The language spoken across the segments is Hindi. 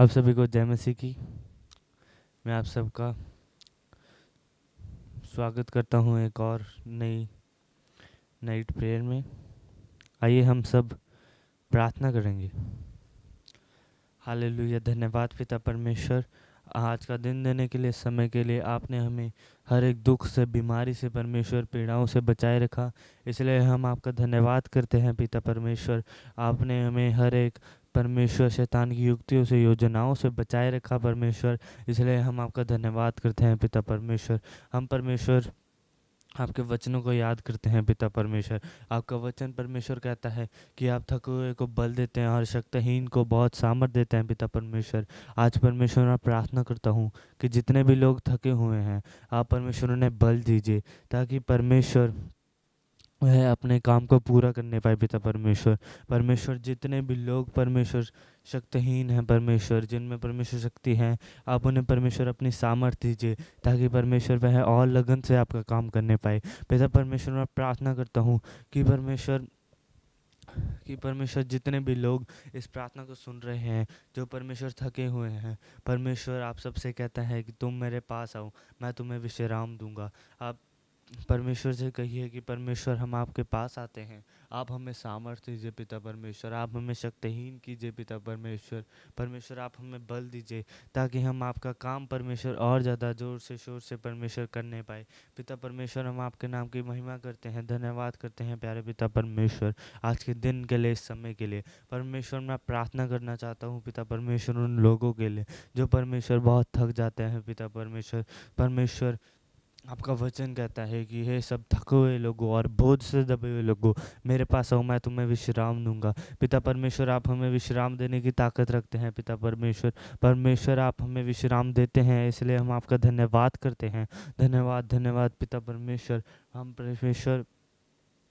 आप सभी को जय मसीह की। मैं आप सबका स्वागत करता हूं एक और नई नाइट प्रेयर में। आइए हम सब प्रार्थना करेंगे। हालेलुया। धन्यवाद पिता परमेश्वर, आज का दिन देने के लिए, समय के लिए। आपने हमें हर एक दुख से, बीमारी से, परमेश्वर पीड़ाओं से बचाए रखा, इसलिए हम आपका धन्यवाद करते हैं पिता परमेश्वर। आपने हमें हर एक परमेश्वर शैतान की युक्तियों से, योजनाओं से बचाए रखा परमेश्वर, इसलिए हम आपका धन्यवाद करते हैं पिता परमेश्वर। हम परमेश्वर आपके वचनों को याद करते हैं पिता परमेश्वर। आपका वचन परमेश्वर कहता है कि आप थके हुए को बल देते हैं और शक्तिहीन को बहुत सामर्थ देते हैं पिता परमेश्वर। आज परमेश्वर मैं प्रार्थना करता हूँ कि जितने भी लोग थके हुए हैं, आप परमेश्वर उन्हें बल दीजिए, ताकि परमेश्वर वह अपने काम को पूरा करने पाए पिता परमेश्वर। परमेश्वर जितने भी लोग परमेश्वर शक्तिहीन हैं, परमेश्वर जिनमें परमेश्वर शक्ति है, आप उन्हें परमेश्वर अपनी सामर्थ्य दीजिए, ताकि परमेश्वर वह और लगन से आपका काम करने पाए। पिता परमेश्वर मैं प्रार्थना करता हूँ कि परमेश्वर जितने भी लोग इस प्रार्थना को सुन रहे हैं, जो परमेश्वर थके हुए हैं, परमेश्वर आप सबसे कहता है कि तुम मेरे पास आओ, मैं तुम्हें विश्राम दूंगा। आप परमेश्वर से कहिए कि परमेश्वर हम आपके पास आते हैं, आप हमें सामर्थ्य दीजिए पिता परमेश्वर, आप हमें शक्तिहीन कीजिए पिता परमेश्वर। परमेश्वर आप हमें बल दीजिए, ताकि हम आपका काम परमेश्वर और ज़्यादा ज़ोर से शोर से परमेश्वर करने पाए। पिता परमेश्वर हम आपके नाम की महिमा करते हैं, धन्यवाद करते हैं प्यारे पिता परमेश्वर, आज के दिन के लिए, इस समय के लिए। परमेश्वर मैं प्रार्थना करना चाहता हूँ पिता परमेश्वर उन लोगों के लिए जो परमेश्वर बहुत थक जाते हैं पिता परमेश्वर। परमेश्वर आपका वचन कहता है कि हे सब थके हुए लोगों और बोझ से दबे हुए लोगों, मेरे पास आओ, मैं तुम्हें विश्राम दूंगा। पिता परमेश्वर आप हमें विश्राम देने की ताकत रखते हैं पिता परमेश्वर। परमेश्वर आप हमें विश्राम देते हैं, इसलिए हम आपका धन्यवाद करते हैं। धन्यवाद धन्यवाद पिता परमेश्वर। हम परमेश्वर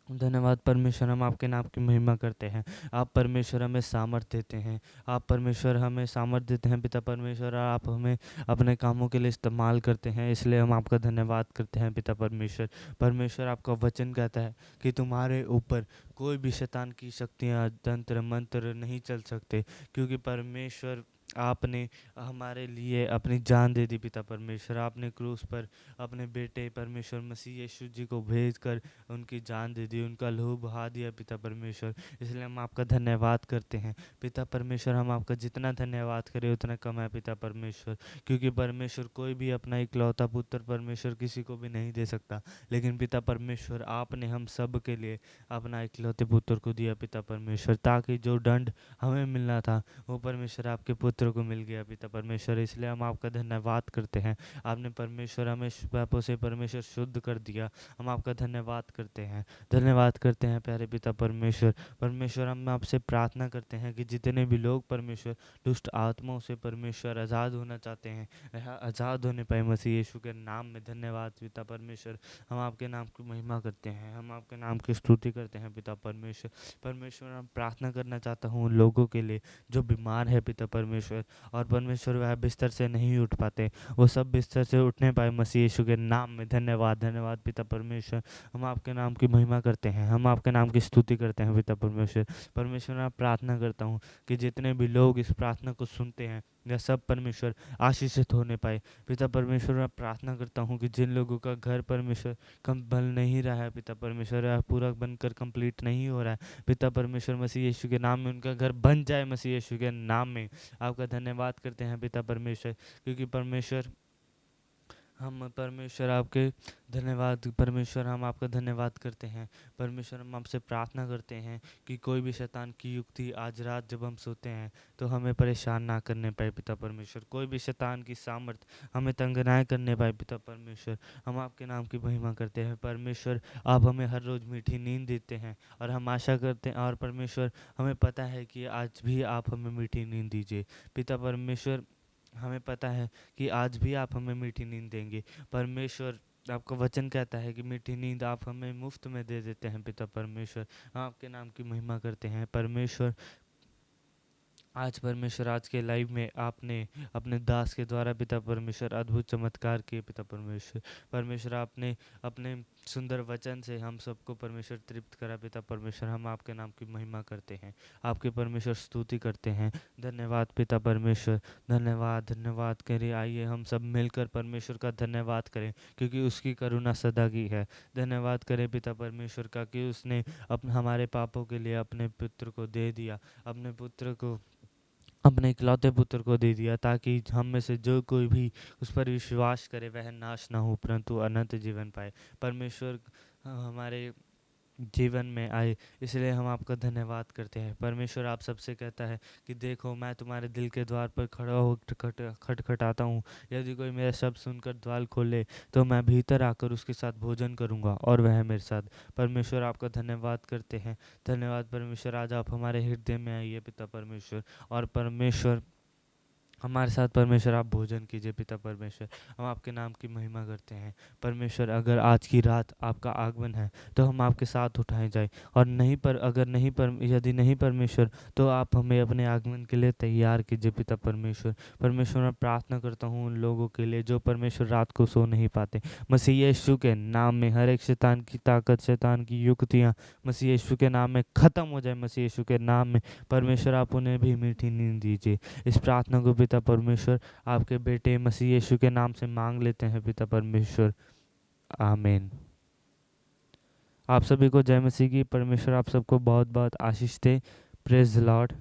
धन्यवाद परमेश्वर, हम आपके नाम की महिमा करते हैं। आप परमेश्वर हमें सामर्थ्य देते हैं, आप परमेश्वर हमें सामर्थ्य देते हैं पिता परमेश्वर, आप हमें अपने कामों के लिए इस्तेमाल करते हैं, इसलिए हम आपका धन्यवाद करते हैं पिता परमेश्वर। परमेश्वर आपका वचन कहता है कि तुम्हारे ऊपर कोई भी शैतान की शक्तियाँ, तंत्र मंत्र नहीं चल सकते, क्योंकि परमेश्वर आपने हमारे लिए अपनी जान दे दी पिता परमेश्वर। आपने क्रूस पर अपने बेटे परमेश्वर मसीह यीशु जी को भेज कर उनकी जान दे दी, उनका लहू बहा दिया पिता परमेश्वर, इसलिए हम आपका धन्यवाद करते हैं पिता परमेश्वर। हम आपका जितना धन्यवाद करें उतना कम है पिता परमेश्वर, क्योंकि परमेश्वर कोई भी अपना इकलौता पुत्र परमेश्वर किसी को भी नहीं दे सकता, लेकिन पिता परमेश्वर आपने हम सब के लिए अपना इकलौते पुत्र को दिया पिता परमेश्वर, ताकि जो दंड हमें मिलना था वो परमेश्वर आपके पुत्र को मिल गया पिता परमेश्वर, इसलिए हम आपका धन्यवाद करते हैं। आपने परमेश्वर हमें पापों से परमेश्वर शुद्ध कर दिया, हम आपका धन्यवाद करते हैं। धन्यवाद करते हैं प्यारे पिता परमेश्वर। परमेश्वर हम आपसे प्रार्थना करते हैं कि जितने भी लोग परमेश्वर दुष्ट आत्माओं से परमेश्वर आज़ाद होना चाहते हैं, वह आज़ाद होने पाए मसीह यीशु के नाम में। धन्यवाद पिता परमेश्वर। हम आपके नाम की महिमा करते हैं, हम आपके नाम की स्तुति करते हैं पिता परमेश्वर। परमेश्वर हम प्रार्थना करना चाहता हूँ उन लोगों के लिए जो बीमार है पिता परमेश्वर, और परमेश्वर वह बिस्तर से नहीं उठ पाते, वो सब बिस्तर से उठने पाए मसीह यीशु के नाम में। धन्यवाद धन्यवाद पिता परमेश्वर। हम आपके नाम की महिमा करते हैं, हम आपके नाम की स्तुति करते हैं पिता परमेश्वर। परमेश्वर मैं प्रार्थना करता हूँ कि जितने भी लोग इस प्रार्थना को सुनते हैं, यह सब परमेश्वर आशीषित होने पाए पिता परमेश्वर। मैं प्रार्थना करता हूँ कि जिन लोगों का घर परमेश्वर कम बन नहीं रहा है पिता परमेश्वर, यह पूरा बनकर कंप्लीट नहीं हो रहा है पिता परमेश्वर, मसीह यीशु के नाम में उनका घर बन जाए मसीह यीशु के नाम में। आपका धन्यवाद करते हैं पिता परमेश्वर, क्योंकि परमेश्वर हम परमेश्वर आपके धन्यवाद परमेश्वर, हम आपका धन्यवाद करते हैं परमेश्वर। हम आपसे प्रार्थना करते हैं कि कोई भी शैतान की युक्ति आज रात जब हम सोते हैं तो हमें परेशान ना करने पाए पिता परमेश्वर, कोई भी शैतान की सामर्थ हमें तंग ना करने पाए पिता परमेश्वर। हम आपके नाम की महिमा करते हैं परमेश्वर। आप हमें हर रोज़ मीठी नींद देते हैं और हम आशा करते हैं, और परमेश्वर हमें पता है कि आज भी आप हमें मीठी नींद दीजिए पिता परमेश्वर। हमें पता है कि आज भी आप हमें मीठी नींद देंगे परमेश्वर। आपका वचन कहता है कि मीठी नींद आप हमें मुफ्त में दे देते हैं पिता परमेश्वर। हम आपके नाम की महिमा करते हैं परमेश्वर। आज परमेश्वर आज के लाइव में आपने अपने दास के द्वारा पिता परमेश्वर अद्भुत चमत्कार किए पिता परमेश्वर। परमेश्वर आपने अपने सुंदर वचन से हम सबको परमेश्वर तृप्त करा पिता परमेश्वर। हम आपके नाम की महिमा करते हैं, आपके परमेश्वर स्तुति करते हैं। धन्यवाद पिता परमेश्वर, धन्यवाद धन्यवाद करिए। आइए हम सब मिलकर परमेश्वर का धन्यवाद करें क्योंकि उसकी करुणा सदा की है। धन्यवाद करें पिता परमेश्वर का कि उसने हमारे पापों के लिए अपने पुत्र को दे दिया, अपने पुत्र को, अपने इकलौते पुत्र को दे दिया, ताकि हम में से जो कोई भी उस पर विश्वास करे वह नाश ना हो परंतु अनंत जीवन पाए। परमेश्वर हमारे जीवन में आए, इसलिए हम आपका धन्यवाद करते हैं। परमेश्वर आप सबसे कहता है कि देखो मैं तुम्हारे दिल के द्वार पर खड़ा हो खटखटाता हूँ। यदि कोई मेरा शब्द सुनकर द्वार खोले तो मैं भीतर आकर उसके साथ भोजन करूँगा और वह मेरे साथ। परमेश्वर आपका धन्यवाद करते हैं। धन्यवाद परमेश्वर, आज आप हमारे हृदय में आइए पिता परमेश्वर। और परमेश्वर हमारे साथ परमेश्वर आप भोजन कीजिए पिता परमेश्वर। हम आपके नाम की महिमा करते हैं परमेश्वर। अगर आज की रात आपका आगमन है तो हम आपके साथ उठाए जाए, और नहीं पर अगर नहीं पर यदि नहीं परमेश्वर तो आप हमें अपने आगमन के लिए तैयार कीजिए पिता परमेश्वर। परमेश्वर मैं प्रार्थना करता हूँ उन लोगों के लिए जो परमेश्वर रात को सो नहीं पाते। मसीह यीशु के नाम में हर एक शैतान की ताकत, शैतान की युक्तियाँ मसीह यीशु के नाम में ख़त्म हो जाए। मसीह यीशु के नाम में परमेश्वर आप उन्हें भी मीठी नींद दीजिए। इस प्रार्थना को पिता परमेश्वर आपके बेटे मसीह यीशु के नाम से मांग लेते हैं पिता परमेश्वर, आमीन। आप सभी को जय मसीह की। परमेश्वर आप सबको बहुत बहुत आशीष दे। Praise the Lord.